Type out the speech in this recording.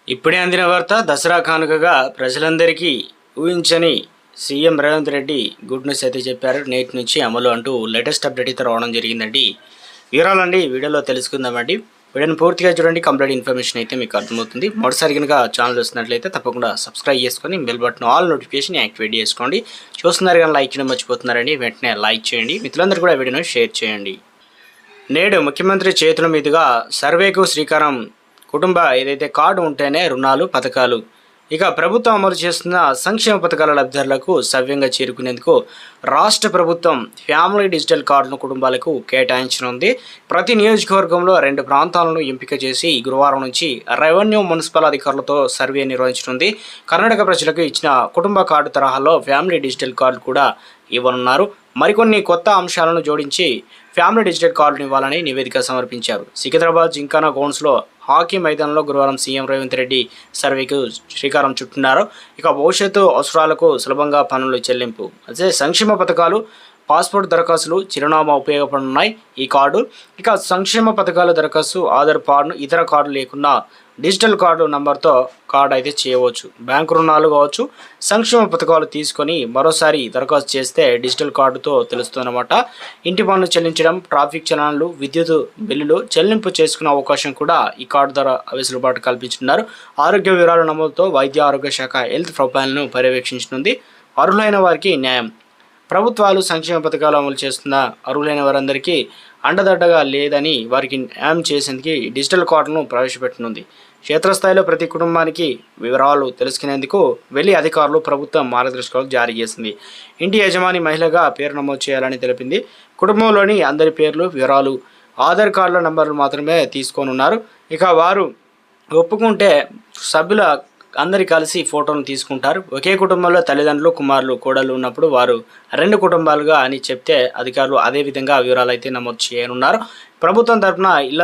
ఇప్పుడే అందిన వార్త. దసరా కానుకగా ప్రజలందరికీ ఊహించని CM Revanth Reddy good news అయితే చెప్పారు. నేటి నుంచి అమలు అంటూ లేటెస్ట్ అప్డేట్ అయితే రావడం జరిగిందండి. వివరాలండి వీడియోలో తెలుసుకుందామండి. వీడియోని పూర్తిగా చూడండి, కంప్లీట్ ఇన్ఫర్మేషన్ అయితే మీకు అర్థమవుతుంది. మొదటిసారి కనుక ఛానల్ వస్తున్నట్లయితే తప్పకుండా సబ్స్క్రైబ్ చేసుకొని bell button all notification activate చేసుకోండి. చూస్తున్నారు కానీ లైక్ చేయడం మర్చిపోతున్నారండి, వెంటనే లైక్ చేయండి. మిత్రులందరూ కూడా వీడియోను షేర్ చేయండి. నేడు ముఖ్యమంత్రి చేతుల మీదుగా సర్వేకు శ్రీకారం. కుటుంబ ఏదైతే కార్డు ఉంటేనే రుణాలు, పథకాలు. ఇక ప్రభుత్వం అమలు చేస్తున్న సంక్షేమ పథకాల లబ్ధిదారులకు సవ్యంగా చేరుకునేందుకు రాష్ట్ర ప్రభుత్వం ఫ్యామిలీ డిజిటల్ కార్డును కుటుంబాలకు కేటాయించనుంది. ప్రతి నియోజకవర్గంలో 2 ప్రాంతాలను ఎంపిక చేసి గురువారం నుంచి రెవెన్యూ మున్సిపల్ అధికారులతో సర్వే నిర్వహించనుంది. కర్ణాటక ప్రజలకు ఇచ్చిన కుటుంబ కార్డు తరహాలో ఫ్యామిలీ డిజిటల్ కార్డు కూడా ఇవ్వనున్నారు. మరికొన్ని కొత్త అంశాలను జోడించి ఫ్యామిలీ డిజిటల్ కార్డును ఇవ్వాలని నివేదిక సమర్పించారు. సికింద్రాబాద్ జింకానా గ్రౌండ్స్లో హాకీ మైదానంలో గురువారం సీఎం రేవంత్ రెడ్డి సర్వేకు శ్రీకారం చుట్టున్నారు. ఇక భవిష్యత్తు అవసరాలకు సులభంగా పనులు చెల్లింపు, అదే సంక్షేమ పథకాలు, పాస్పోర్ట్ దరఖాస్తులు, చిరునామా ఉపయోగపడనున్నాయి ఈ కార్డు. ఇక సంక్షేమ పథకాల దరఖాస్తు ఆధార్ కార్డును ఇతర కార్డు లేకుండా డిజిటల్ కార్డు నంబర్తో కార్డు అయితే చేయవచ్చు. బ్యాంకు రుణాలు కావచ్చు, సంక్షేమ పథకాలు తీసుకొని మరోసారి దరఖాస్తు చేస్తే డిజిటల్ కార్డుతో తెలుస్తుందన్నమాట. ఇంటి పన్ను చెల్లించడం, ట్రాఫిక్ చలనాలు, విద్యుత్ బిల్లులు చెల్లింపు చేసుకునే అవకాశం కూడా ఈ కార్డు ద్వారా వెసులుబాటు కల్పించుతున్నారు. ఆరోగ్య వివరాల నమోదుతో వైద్య ఆరోగ్య శాఖ హెల్త్ ప్రొఫైల్ను పర్యవేక్షించనుంది. అర్హులైన వారికి న్యాయం. ప్రభుత్వాలు సంక్షేమ పథకాలు అమలు చేస్తున్న అర్హులైన వారందరికీ అండదండగా లేదని వారికి న్యాయం చేసేందుకు డిజిటల్ కార్డును ప్రవేశపెట్టనుంది. క్షేత్రస్థాయిలో ప్రతి కుటుంబానికి వివరాలు తెలుసుకునేందుకు వెళ్లి అధికారులు ప్రభుత్వం మార్గదర్శకాలు జారీ చేసింది. ఇంటి యజమాని మహిళగా పేరు నమోదు చేయాలని తెలిపింది. కుటుంబంలోని అందరి పేర్లు, వివరాలు, ఆధార్ కార్డుల నంబర్లు మాత్రమే తీసుకోనున్నారు. ఇక వారు ఒప్పుకుంటే సభ్యుల అందరి కలిసి ఫోటోను తీసుకుంటారు. ఒకే కుటుంబంలో తల్లిదండ్రులు, కుమారులు, కోడళ్ళు ఉన్నప్పుడు వారు 2 కుటుంబాలుగా అని చెప్తే అధికారులు అదే విధంగా వివరాలు అయితే నమోదు చేయనున్నారు. ప్రభుత్వం తరఫున ఇళ్ల